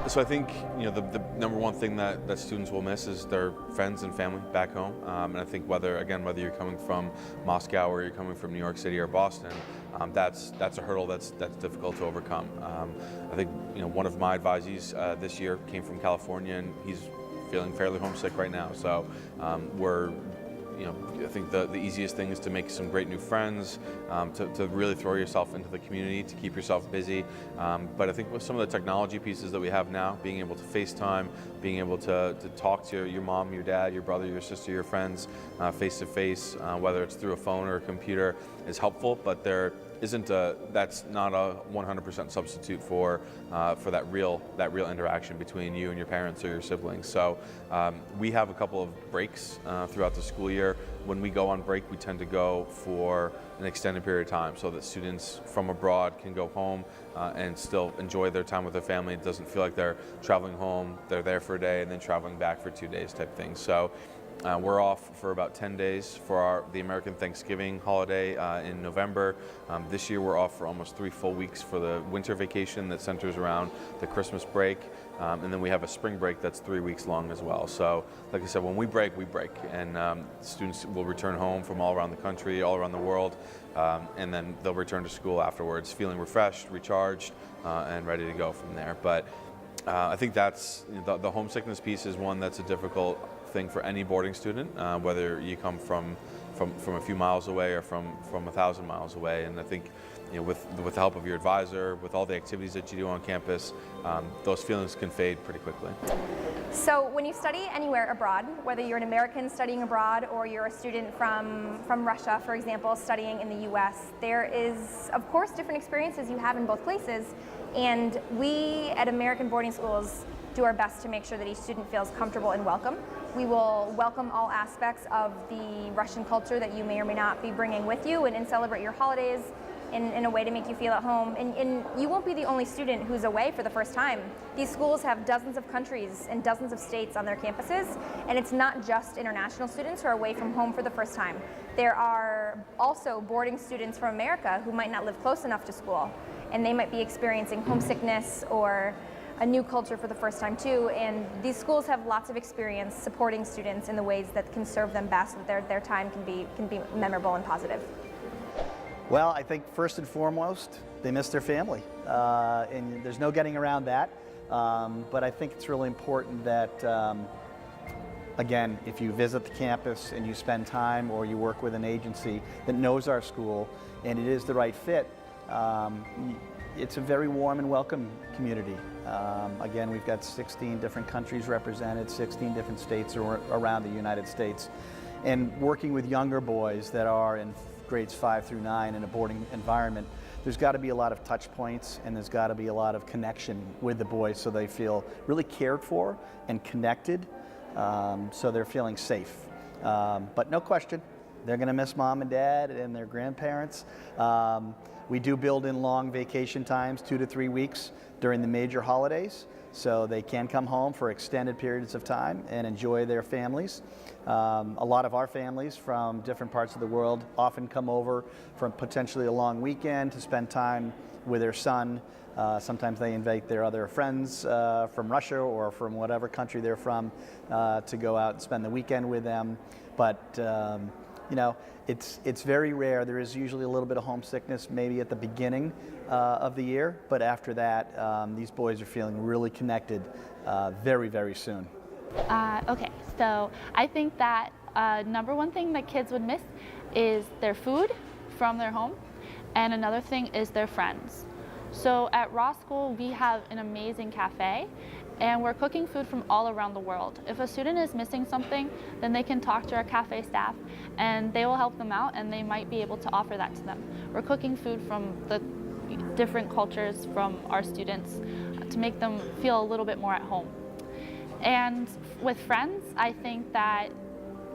So I think the number one thing that students will miss is their friends and family back home. And I think whether you're coming from Moscow or you're coming from New York City or Boston, that's a hurdle that's difficult to overcome. I think one of my advisees this year came from California, and he's feeling fairly homesick right now. So I think the easiest thing is to make some great new friends, to really throw yourself into the community, to keep yourself busy. But I think with some of the technology pieces that we have now, being able to FaceTime, being able to talk to your mom, your dad, your brother, your sister, your friends face to face, whether it's through a phone or a computer, is helpful. But that's not a 100% substitute for that real interaction between you and your parents or your siblings. So we have a couple of breaks throughout the school year. When we go on break, we tend to go for an extended period of time so that students from abroad can go home and still enjoy their time with their family. It doesn't feel like they're traveling home, they're there for a day and then traveling back for 2 days type thing. So we're off for about 10 days for the American Thanksgiving holiday in November. This year we're off for almost 3 full weeks for the winter vacation that centers around the Christmas break. And then we have a spring break that's 3 weeks long as well. So like I said, when we break, we break. And students will return home from all around the country, all around the world. And then they'll return to school afterwards feeling refreshed, recharged, and ready to go from there. But I think that's the homesickness piece is one that's a difficult thing for any boarding student, whether you come from a few miles away or from 1,000 miles away. And I think with the help of your advisor, with all the activities that you do on campus, those feelings can fade pretty quickly. So when you study anywhere abroad, whether you're an American studying abroad or you're a student from Russia, for example, studying in the US, there is, of course, different experiences you have in both places. And we at American boarding schools do our best to make sure that each student feels comfortable and welcome. We will welcome all aspects of the Russian culture that you may or may not be bringing with you and celebrate your holidays in a way to make you feel at home. And you won't be the only student who's away for the first time. These schools have dozens of countries and dozens of states on their campuses, and it's not just international students who are away from home for the first time. There are also boarding students from America who might not live close enough to school, and they might be experiencing homesickness or a new culture for the first time too, and these schools have lots of experience supporting students in the ways that can serve them best, so that their time can be memorable and positive. Well, I think first and foremost, they miss their family, and there's no getting around that. But I think it's really important that, again, if you visit the campus and you spend time or you work with an agency that knows our school and it is the right fit, it's a very warm and welcome community. Again, we've got 16 different countries represented, 16 different states around the United States. And working with younger boys that are in grades 5 through 9 in a boarding environment, there's got to be a lot of touch points and there's got to be a lot of connection with the boys so they feel really cared for and connected, so they're feeling safe. But no question, they're going to miss mom and dad and their grandparents. We do build in long vacation times, 2 to 3 weeks during the major holidays, so they can come home for extended periods of time and enjoy their families. A lot of our families from different parts of the world often come over for potentially a long weekend to spend time with their son. Sometimes they invite their other friends from Russia or from whatever country they're from to go out and spend the weekend with them. But it's very rare. There is usually a little bit of homesickness maybe at the beginning of the year, but after that, these boys are feeling really connected very, very soon. Okay, so I think that number one thing that kids would miss is their food from their home, and another thing is their friends. So at Raw School, we have an amazing cafe, and we're cooking food from all around the world. If a student is missing something, then they can talk to our cafe staff, and they will help them out, and they might be able to offer that to them. We're cooking food from the different cultures from our students to make them feel a little bit more at home. And with friends, I think that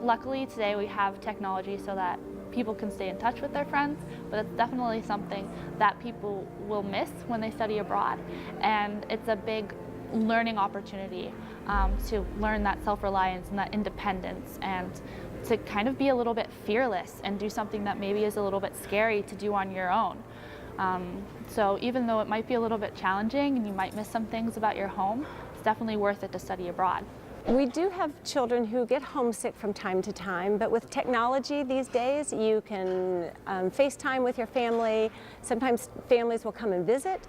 luckily today we have technology so that people can stay in touch with their friends, but it's definitely something that people will miss when they study abroad. And it's a big learning opportunity to learn that self-reliance and that independence, and to kind of be a little bit fearless and do something that maybe is a little bit scary to do on your own. So even though it might be a little bit challenging and you might miss some things about your home, it's definitely worth it to study abroad. We do have children who get homesick from time to time, but with technology these days, you can FaceTime with your family. Sometimes families will come and visit,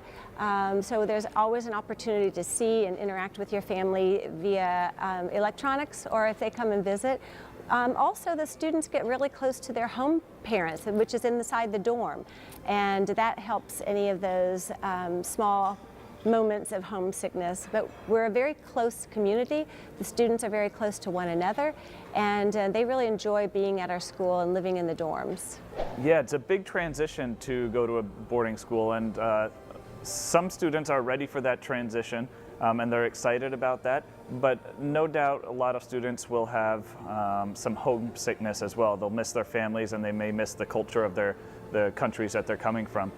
so there's always an opportunity to see and interact with your family via electronics, or if they come and visit. Also, the students get really close to their home parents, which is inside the dorm, and that helps any of those small moments of homesickness. But we're a very close community. The students are very close to one another, and they really enjoy being at our school and living in the dorms. Yeah, it's a big transition to go to a boarding school, and some students are ready for that transition, and they're excited about that. But no doubt a lot of students will have some homesickness as well. They'll miss their families, and they may miss the culture of the countries that they're coming from.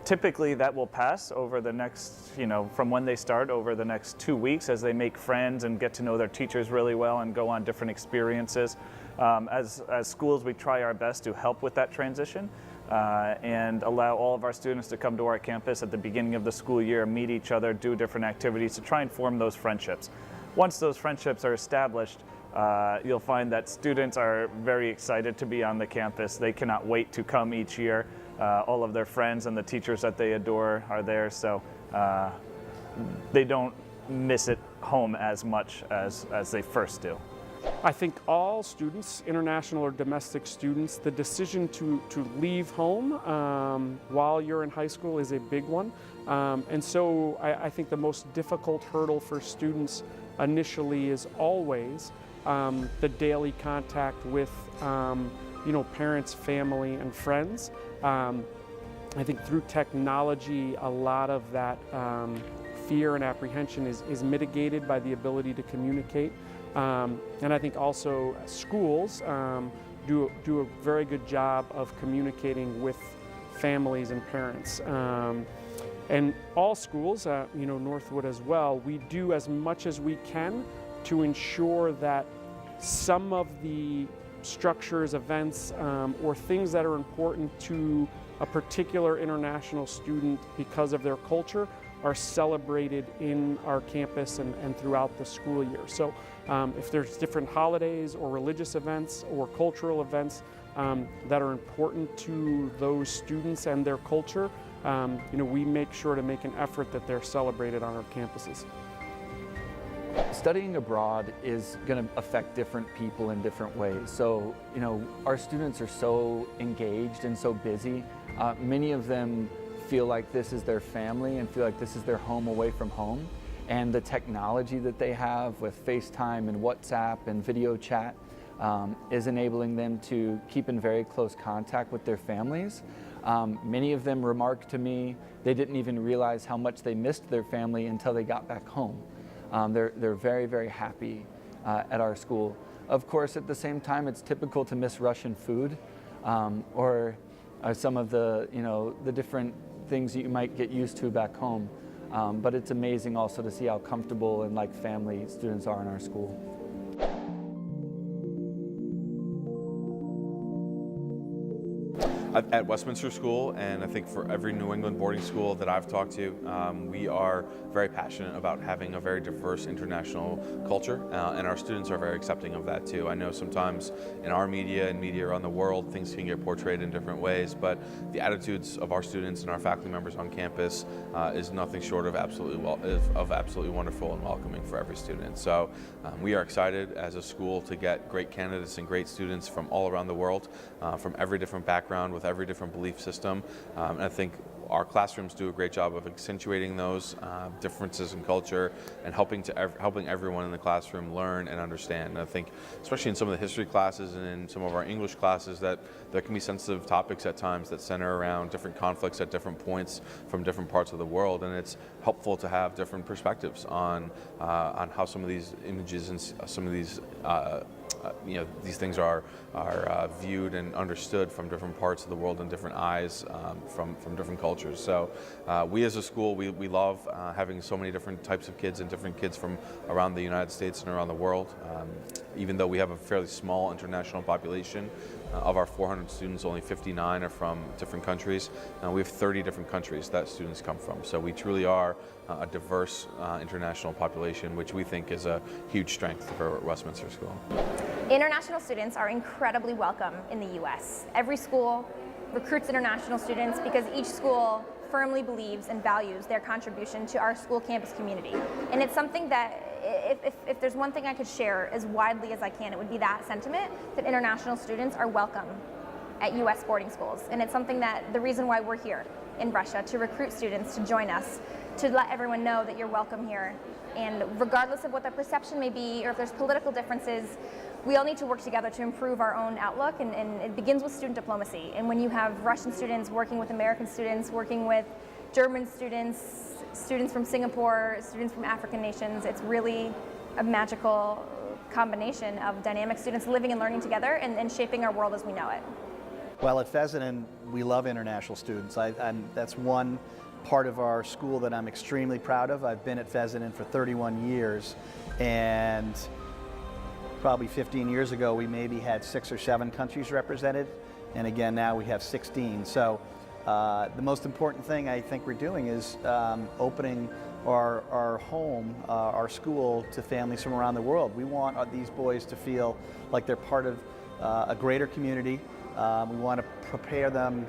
Typically that will pass over the next, from when they start, over the next 2 weeks, as they make friends and get to know their teachers really well and go on different experiences. As schools, we try our best to help with that transition and allow all of our students to come to our campus at the beginning of the school year, meet each other, do different activities to try and form those friendships. Once those friendships are established, you'll find that students are very excited to be on the campus. They cannot wait to come each year. All of their friends and the teachers that they adore are there, so they don't miss it home as much as they first do. I think all students, international or domestic students, the decision to leave home while you're in high school is a big one. And so I think the most difficult hurdle for students initially is always the daily contact with parents, family, and friends. I think through technology, a lot of that fear and apprehension is mitigated by the ability to communicate. And I think also schools do a very good job of communicating with families and parents. And all schools, Northwood as well, we do as much as we can to ensure that some of the structures, events, or things that are important to a particular international student because of their culture are celebrated in our campus and throughout the school year. So if there's different holidays or religious events or cultural events that are important to those students and their culture, we make sure to make an effort that they're celebrated on our campuses. Studying abroad is going to affect different people in different ways. So, our students are so engaged and so busy. Many of them feel like this is their family and feel like this is their home away from home. And the technology that they have with FaceTime and WhatsApp and video chat is enabling them to keep in very close contact with their families. Many of them remarked to me they didn't even realize how much they missed their family until they got back home. They're very, very happy at our school. Of course, at the same time, it's typical to miss Russian food or some of the different things that you might get used to back home. But it's amazing also to see how comfortable and like family students are in our school. At Westminster School, and I think for every New England boarding school that I've talked to, we are very passionate about having a very diverse international culture, and our students are very accepting of that too. I know sometimes in our media and media around the world, things can get portrayed in different ways, but the attitudes of our students and our faculty members on campus is nothing short of absolutely wonderful and welcoming for every student. So we are excited as a school to get great candidates and great students from all around the world, from every different background, with every different belief system, and I think our classrooms do a great job of accentuating those differences in culture and helping everyone in the classroom learn and understand. And I think, especially in some of the history classes and in some of our English classes, that there can be sensitive topics at times that center around different conflicts at different points from different parts of the world, and it's helpful to have different perspectives on how some of these images and some of these these things are viewed and understood from different parts of the world and different eyes from different cultures. So we as a school, we love having so many different types of kids and different kids from around the United States and around the world. Even though we have a fairly small international population, of our 400 students, only 59 are from different countries. We have 30 different countries that students come from. So we truly are a diverse international population, which we think is a huge strength for Westminster School. International students are incredibly welcome in the U.S. Every school recruits international students because each school firmly believes and values their contribution to our school campus community. And it's something that if there's one thing I could share as widely as I can, it would be that sentiment that international students are welcome at U.S. boarding schools. And it's something that the reason why we're here in Russia, to recruit students to join us, to let everyone know that you're welcome here. And regardless of what the perception may be, or if there's political differences, we all need to work together to improve our own outlook, and it begins with student diplomacy. And when you have Russian students working with American students, working with German students, students from Singapore, students from African nations, it's really a magical combination of dynamic students living and learning together and shaping our world as we know it. Well, at Fessenden, we love international students. That's one part of our school that I'm extremely proud of. I've been at Fessenden for 31 years, and probably 15 years ago, we maybe had 6 or 7 countries represented, and again, now we have 16. So the most important thing I think we're doing is opening our home, our school, to families from around the world. We want these boys to feel like they're part of a greater community. We want to prepare them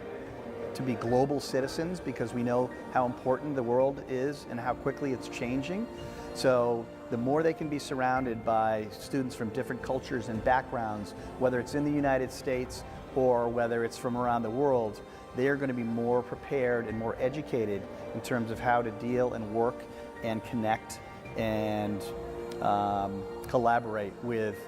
to be global citizens because we know how important the world is and how quickly it's changing. So the more they can be surrounded by students from different cultures and backgrounds, whether it's in the United States or whether it's from around the world, they are going to be more prepared and more educated in terms of how to deal and work and connect and collaborate with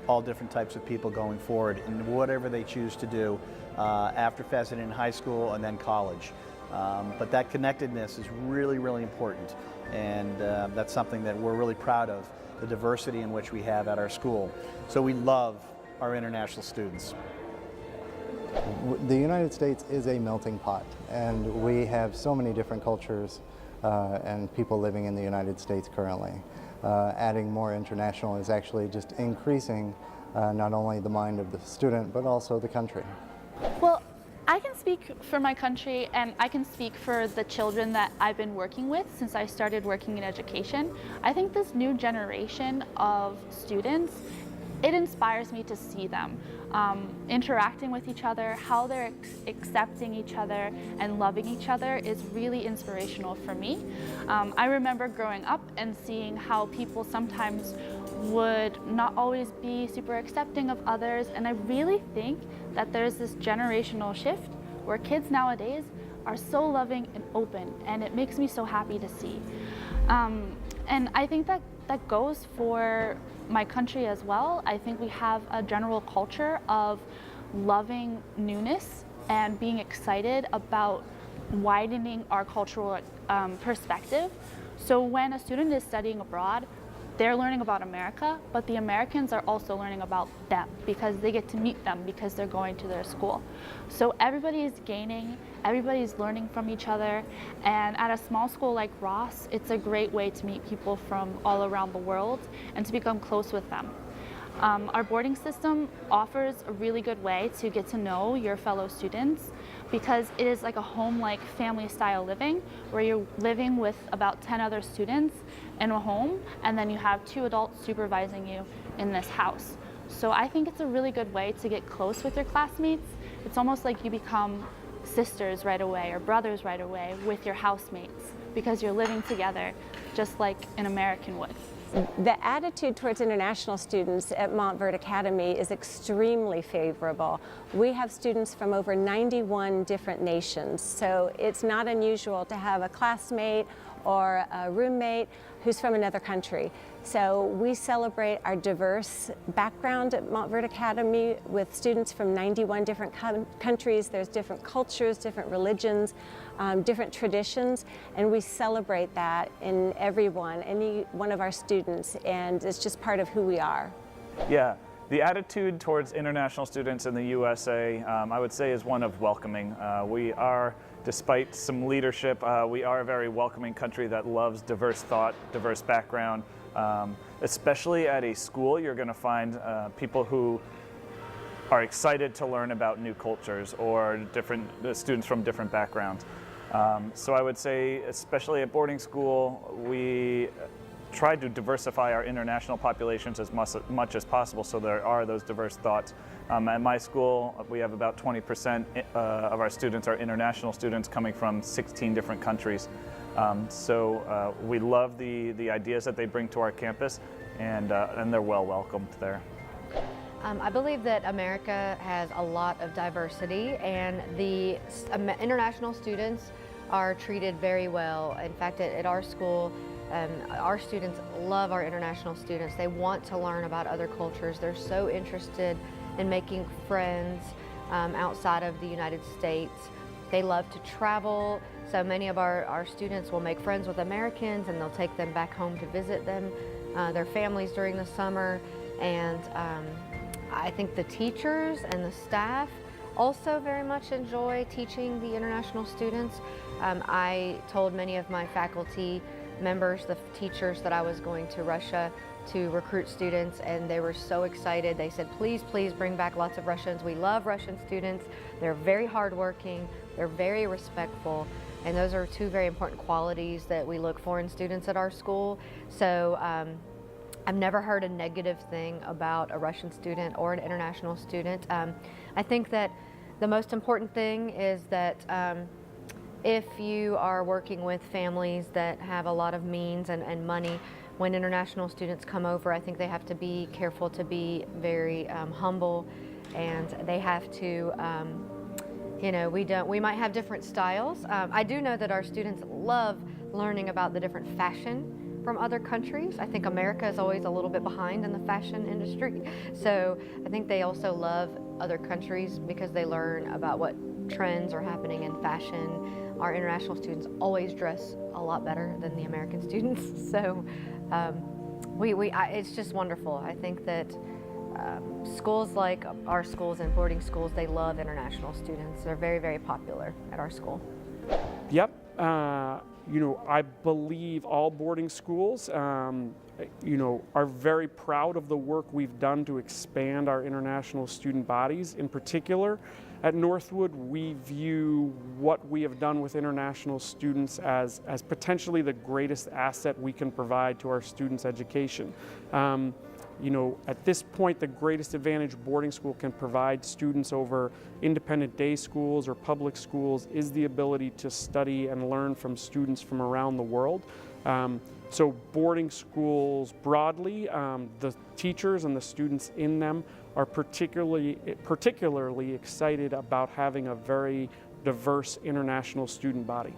all different types of people going forward in whatever they choose to do after Fessenden High School and then college. But that connectedness is really, really important, and that's something that we're really proud of, the diversity in which we have at our school. So we love our international students. The United States is a melting pot, and we have so many different cultures and people living in the United States currently. Adding more international is actually just increasing not only the mind of the student, but also the country. Well, I can speak for my country, and I can speak for the children that I've been working with since I started working in education. I think this new generation of students, it inspires me to see them interacting with each other, how they're accepting each other and loving each other is really inspirational for me. I remember growing up and seeing how people sometimes would not always be super accepting of others, and I really think that there's this generational shift where kids nowadays are so loving and open, and it makes me so happy to see. And I think that goes for my country as well. I think we have a general culture of loving newness and being excited about widening our cultural perspective. So when a student is studying abroad, they're learning about America, but the Americans are also learning about them because they get to meet them because they're going to their school. So everybody is gaining, everybody's learning from each other, and at a small school like Ross, it's a great way to meet people from all around the world and to become close with them. Our boarding system offers a really good way to get to know your fellow students because it is like a home-like family-style living where you're living with about 10 other students in a home, and then you have 2 adults supervising you in this house. So I think it's a really good way to get close with your classmates. It's almost like you become sisters right away or brothers right away with your housemates because you're living together just like an American would. The attitude towards international students at Montverde Academy is extremely favorable. We have students from over 91 different nations, so it's not unusual to have a classmate or a roommate who's from another country. So we celebrate our diverse background at Montverde Academy with students from 91 different countries. There's different cultures, different religions, different traditions, and we celebrate that in everyone, any one of our students, and it's just part of who we are. Yeah, the attitude towards international students in the USA, I would say, is one of welcoming. We are, despite some leadership, we are a very welcoming country that loves diverse thought, diverse background. Especially at a school, you're going to find people who are excited to learn about new cultures or different students from different backgrounds. So I would say, especially at boarding school, we try to diversify our international populations as much as possible, so there are those diverse thoughts. At my school, we have about 20% of our students are international students coming from 16 different countries. So we love the ideas that they bring to our campus, and they're well welcomed there. I believe that America has a lot of diversity, and the international students are treated very well. In fact, at our school, our students love our international students. They want to learn about other cultures. They're so interested in making friends outside of the United States. They love to travel, so many of our students will make friends with Americans, and they'll take them back home to visit them, their families during the summer. And I think the teachers and the staff also very much enjoy teaching the international students. I told many of my faculty members, the teachers, that I was going to Russia to recruit students, and they were so excited. They said, please, please bring back lots of Russians. We love Russian students. They're very hardworking, they're very respectful, and those are two very important qualities that we look for in students at our school. So I've never heard a negative thing about a Russian student or an international student. I think that the most important thing is that if you are working with families that have a lot of means and money, when international students come over, I think they have to be careful to be very humble, and they have to, you know, we might have different styles. I do know that our students love learning about the different fashion from other countries. I think America is always a little bit behind in the fashion industry. So I think they also love other countries because they learn about what trends are happening in fashion. Our international students always dress a lot better than the American students. So it's just wonderful. I think that schools like our schools and boarding schools, they love international students. They're very, very popular at our school. Yep. You know, I believe all boarding schools, you know, are very proud of the work we've done to expand our international student bodies. In particular, at Northwood, we view what we have done with international students as potentially the greatest asset we can provide to our students' education. You know, at this point, the greatest advantage boarding school can provide students over independent day schools or public schools is the ability to study and learn from students from around the world. So boarding schools broadly, the teachers and the students in them are particularly excited about having a very diverse international student body.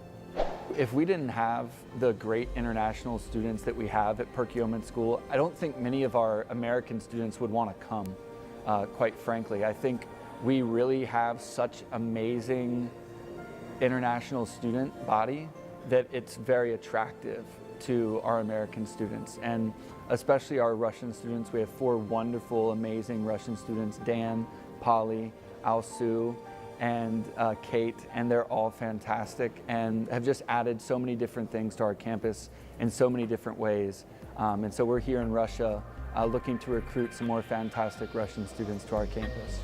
If we didn't have the great international students that we have at Perkiomen School, I don't think many of our American students would want to come, quite frankly. I think we really have such amazing international student body that it's very attractive to our American students, and especially our Russian students. We have 4 wonderful, amazing Russian students, Dan, Polly, Alsu, and Kate, and they're all fantastic and have just added so many different things to our campus in so many different ways. And so we're here in Russia looking to recruit some more fantastic Russian students to our campus.